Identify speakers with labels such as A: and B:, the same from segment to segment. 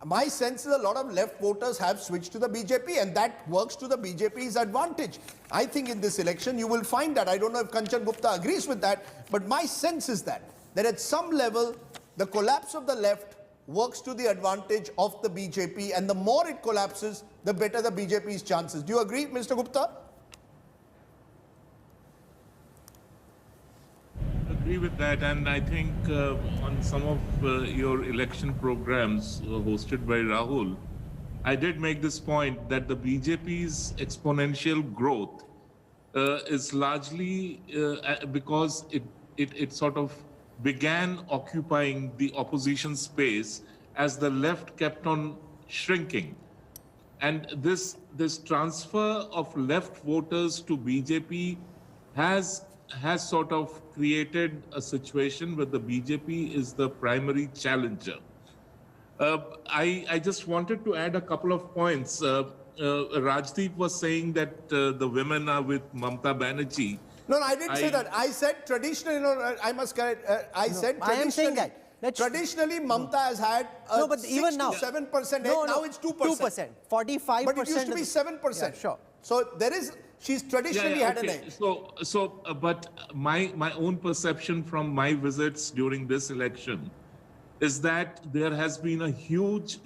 A: My sense is a lot of left voters have switched to the BJP, and that works to the BJP's advantage. I think in this election you will find that. I don't know if Kanchan Gupta agrees with that, but my sense is that at some level the collapse of the left works to the advantage of the BJP, and the more it collapses, the better the BJP's chances. Do you agree, Mr. Gupta?
B: Agree with that, and I think on some of your election programs hosted by Rahul, I did make this point that the BJP's exponential growth is largely because it sort of began occupying the opposition space as the left kept on shrinking. And this transfer of left voters to BJP has sort of created a situation where the BJP is the primary challenger. I just wanted to add a couple of points. Rajdeep was saying that the women are with Mamta Banerjee.
A: No, I didn't say that. I said traditionally, I must correct. I said traditionally.
C: I am saying that.
A: Traditionally, Mamta has had
C: no, but
A: 6
C: even
A: to
C: now,
A: 7%.
C: No,
A: now it's 2%.
C: 2%. 45%.
A: But it used to be 7%.
C: Yeah, sure.
A: So there is. She's traditionally had an edge.
B: But my own perception from my visits during this election is that there has been a huge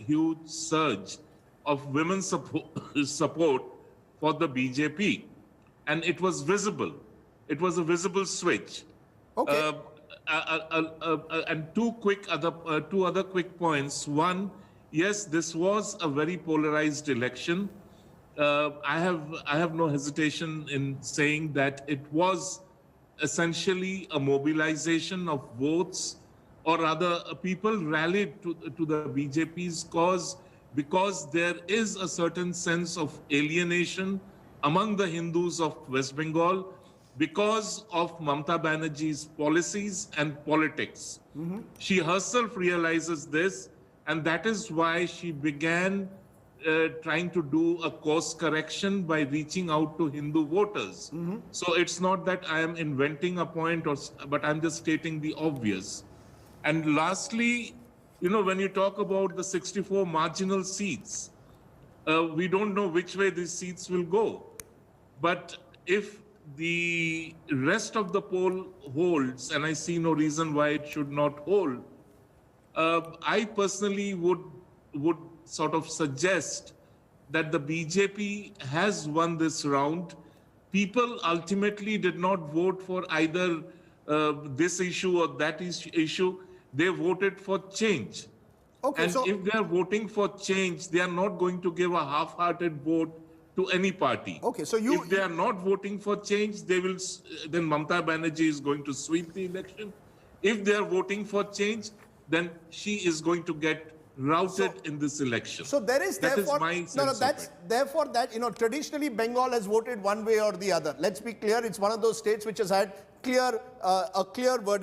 B: surge of women's support for the BJP, and it was visible. It was a visible switch.
A: Okay.
B: And two other quick points. One, yes, this was a very polarized election. I have no hesitation in saying that it was essentially a mobilization of votes, or rather people rallied to the BJP's cause because there is a certain sense of alienation among the Hindus of West Bengal because of Mamta Banerjee's policies and politics. Mm-hmm. She herself realizes this, and that is why she began trying to do a course correction by reaching out to Hindu voters. Mm-hmm. So it's not that I am inventing a point, but I'm just stating the obvious. And lastly, when you talk about the 64 marginal seats, we don't know which way these seats will go. But if the rest of the poll holds, and I see no reason why it should not hold, I personally would sort of suggest that the BJP has won this round. People ultimately did not vote for either this issue or that issue. They voted for change. Okay, and if they are voting for change, they are not going to give a half-hearted vote to any party.
A: Okay, so
B: if they are not voting for change, then Mamta Banerjee is going to sweep the election. If they are voting for change, then she is going to get routed in this election.
A: So there is therefore therefore that traditionally Bengal has voted one way or the other. Let's be clear, it's one of those states which has had a clear verdict.